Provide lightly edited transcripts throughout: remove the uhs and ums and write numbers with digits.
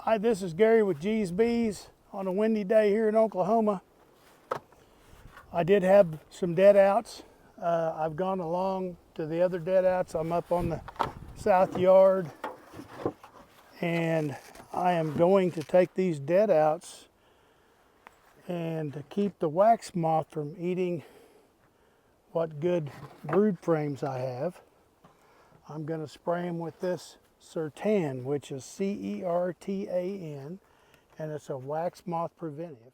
Hi, this is Gary with GEEZBEEZ on a windy day here in Oklahoma. I did have some dead outs. I've gone along to the other dead outs. I'm up on the south yard, and I am going to take these dead outs, and to keep the wax moth from eating what good brood frames I have, I'm going to spray them with this Certan, which is C-E-R-T-A-N, and it's a wax moth preventive.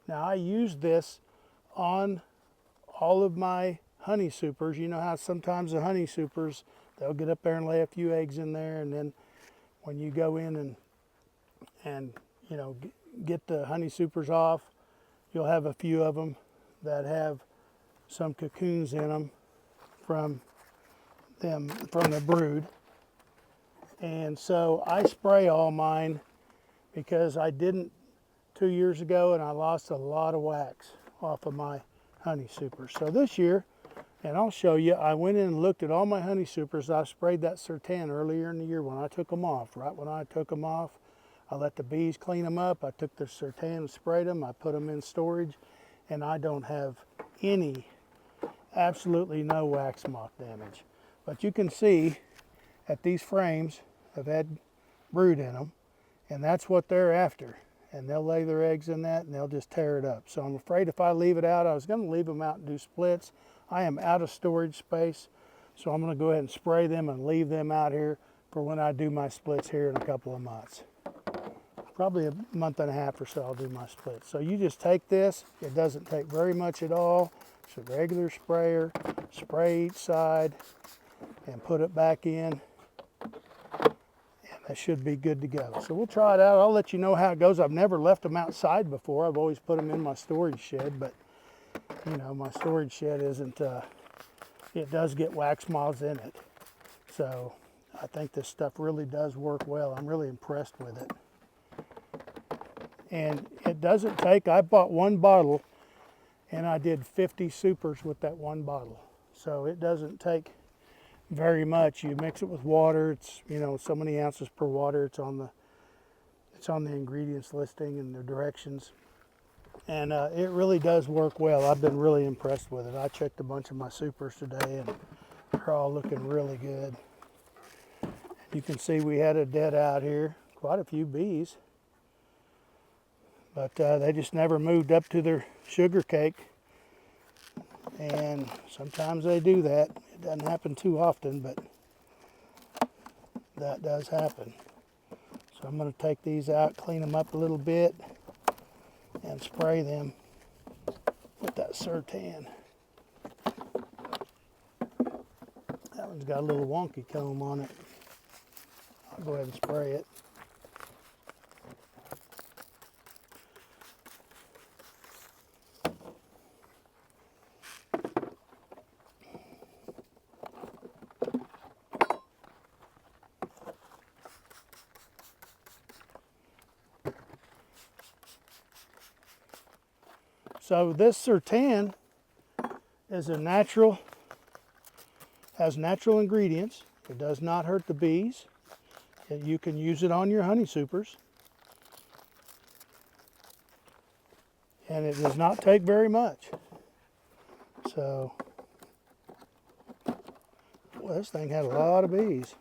Now I use this on all of my honey supers. You know how sometimes the honey supers, they'll get up there and lay a few eggs in there, and then when you go in and you know, get the honey supers off, you'll have a few of them that have some cocoons in them from the brood. And so I spray all mine because I didn't 2 years ago, and I lost a lot of wax off of my honey supers. So this year, and I'll show you, I went in and looked at all my honey supers. I sprayed that Certan earlier in the year when I took them off. Right when I took them off, I let the bees clean them up. I took the Certan and sprayed them. I put them in storage, and I don't have any, absolutely no wax moth damage. But you can see that these frames have had brood in them, and that's what they're after. And they'll lay their eggs in that, and they'll just tear it up. So I'm afraid if I leave it out, I was going to leave them out and do splits. I am out of storage space, so I'm going to go ahead and spray them and leave them out here for when I do my splits here in a couple of months. Probably a month and a half or so I'll do my splits. So you just take this, it doesn't take very much at all. It's a regular sprayer, spray each side and put it back in, and that should be good to go. So we'll try it out. I'll let you know how it goes. I've never left them outside before. I've always put them in my storage shed, but you know, my storage shed isn't, it does get wax moths in it. So I think this stuff really does work well. I'm really impressed with it. And it doesn't take, I bought one bottle and I did 50 supers with that one bottle. So it doesn't take very much. You mix it with water. It's, you know, so many ounces per water. It's on the ingredients listing and the directions. And it really does work well. I've been really impressed with it. I checked a bunch of my supers today, and they're all looking really good. You can see we had a dead out here, quite a few bees. But they just never moved up to their sugar cake. And sometimes they do that. It doesn't happen too often, but that does happen. So I'm going to take these out, clean them up a little bit, and spray them with that Certan. That one's got a little wonky comb on it. I'll go ahead and spray it. So this Certan is a natural, has natural ingredients. It does not hurt the bees. You can use it on your honey supers. And it does not take very much. So, well, this thing had a lot of bees.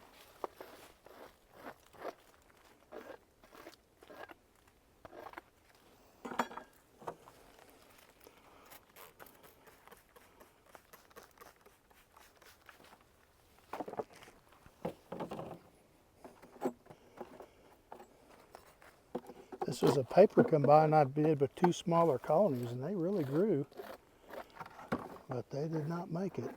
This was a paper combine I did with 2 smaller colonies, and they really grew, but they did not make it.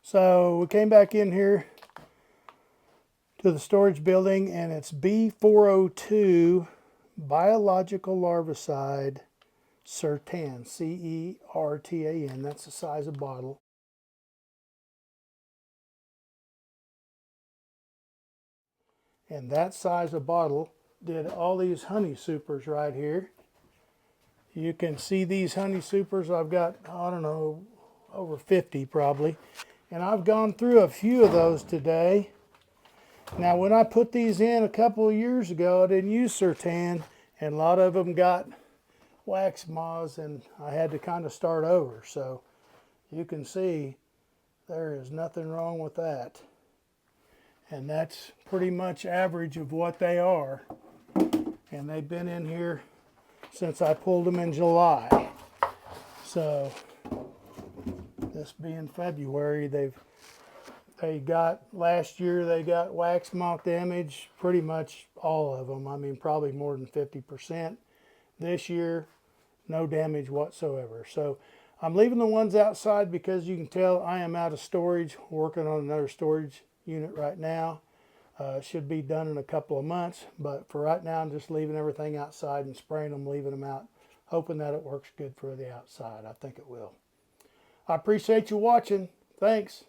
So we came back in here to the storage building, and it's B402 biological larvicide Certan, C-E-R-T-A-N. That's the size of bottle. And that size of bottle did all these honey supers right here. You can see these honey supers. I've got, I don't know, over 50 probably. And I've gone through a few of those today. Now, when I put these in a couple of years ago, I didn't use Certan, and a lot of them got wax moths, and I had to kind of start over. So you can see there is nothing wrong with that. And that's pretty much average of what they are. And they've been in here since I pulled them in July. So this being February, last year they got wax moth damage, pretty much all of them. I mean, probably more than 50%. This year, no damage whatsoever. So I'm leaving the ones outside because you can tell I am out of storage, working on another storage unit right now. Should be done in a couple of months, but for right now I'm just leaving everything outside and spraying them, leaving them out, hoping that it works good for the outside. I think it will. I appreciate you watching. Thanks.